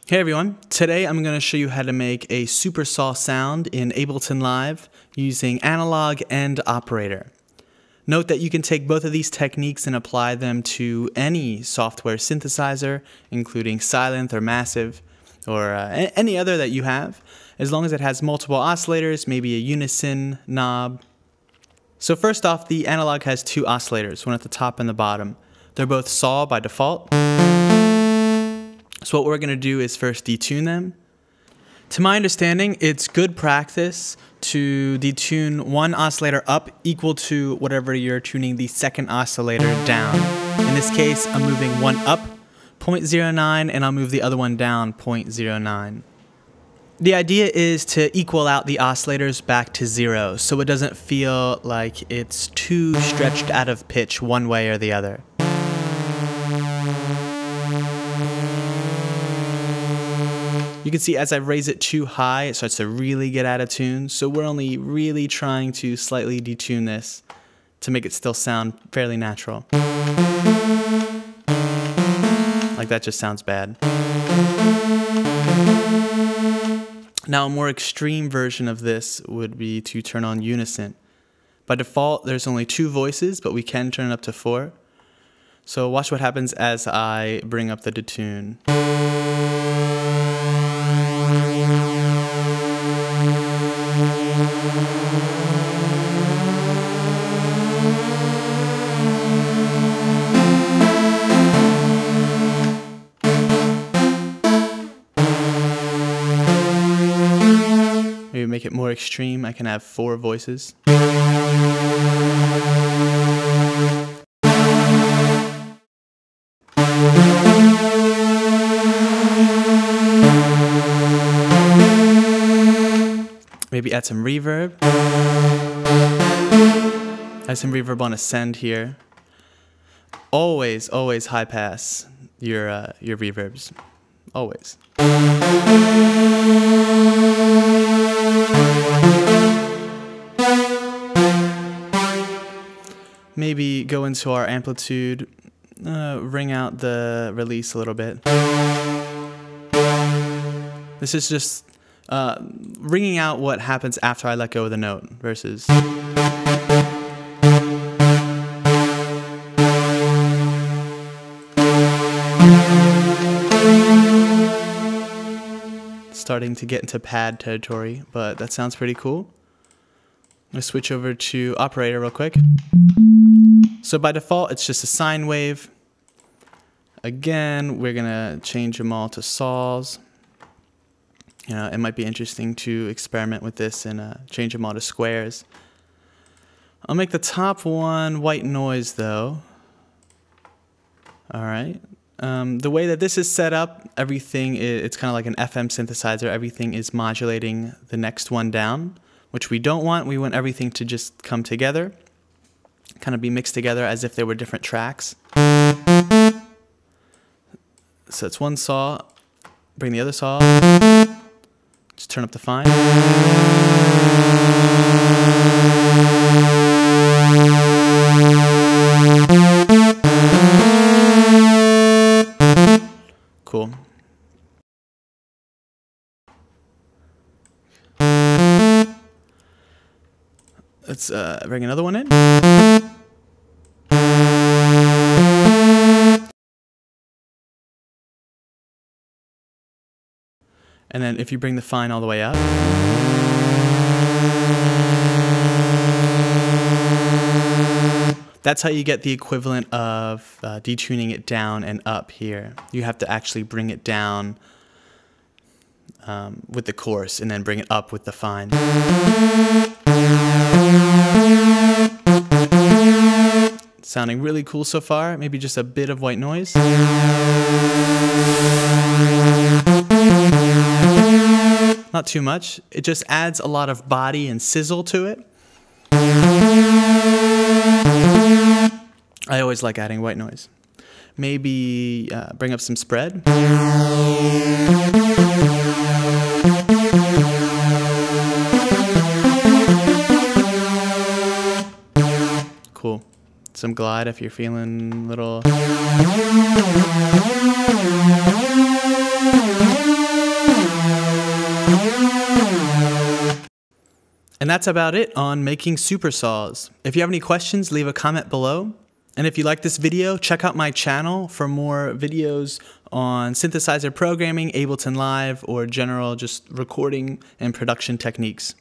Hey everyone, today I'm going to show you how to make a Supersaw sound in Ableton Live using analog and operator. Note that you can take both of these techniques and apply them to any software synthesizer, including Silent or Massive, or any other that you have, as long as it has multiple oscillators, maybe a unison knob. So first off, the analog has two oscillators, one at the top and the bottom. They're both saw by default. So what we're going to do is first detune them. To my understanding, it's good practice to detune one oscillator up equal to whatever you're tuning the second oscillator down. In this case, I'm moving one up 0.09 and I'll move the other one down 0.09. The idea is to equal out the oscillators back to zero so it doesn't feel like it's too stretched out of pitch one way or the other. You can see as I raise it too high, it starts to really get out of tune. So we're only really trying to slightly detune this to make it still sound fairly natural. Like that just sounds bad. Now a more extreme version of this would be to turn on unison. By default, there's only two voices, but we can turn it up to 4. So watch what happens as I bring up the detune. Maybe make it more extreme. I can have 4 voices. Maybe add some reverb. Add some reverb on ascend here. Always high pass your reverbs. Always. Maybe go into our amplitude, ring out the release a little bit. This is just ringing out what happens after I let go of the note versus starting to get into pad territory, but that sounds pretty cool. I'm going to switch over to operator real quick. So by default, it's just a sine wave. Again, we're going to change them all to saws. You know, it might be interesting to experiment with this and change them all to squares. I'll make the top one white noise though. All right. The way that this is set up, everything it's kind of like an FM synthesizer. Everything is modulating the next one down, which we don't want. We want everything to just come together, kind of be mixed together as if they were different tracks. So it's one saw, bring the other saw, just turn up the fine. Cool. Let's bring another one in. And then if you bring the fine all the way up. That's how you get the equivalent of detuning it down and up here. You have to actually bring it down with the coarse and then bring it up with the fine. Sounding really cool so far. Maybe just a bit of white noise. Not too much. It just adds a lot of body and sizzle to it. I always like adding white noise. Maybe bring up some spread. Cool. Some glide if you're feeling a little... And that's about it on making supersaws. If you have any questions, leave a comment below. And if you like this video, check out my channel for more videos on synthesizer programming, Ableton Live, or general just recording and production techniques.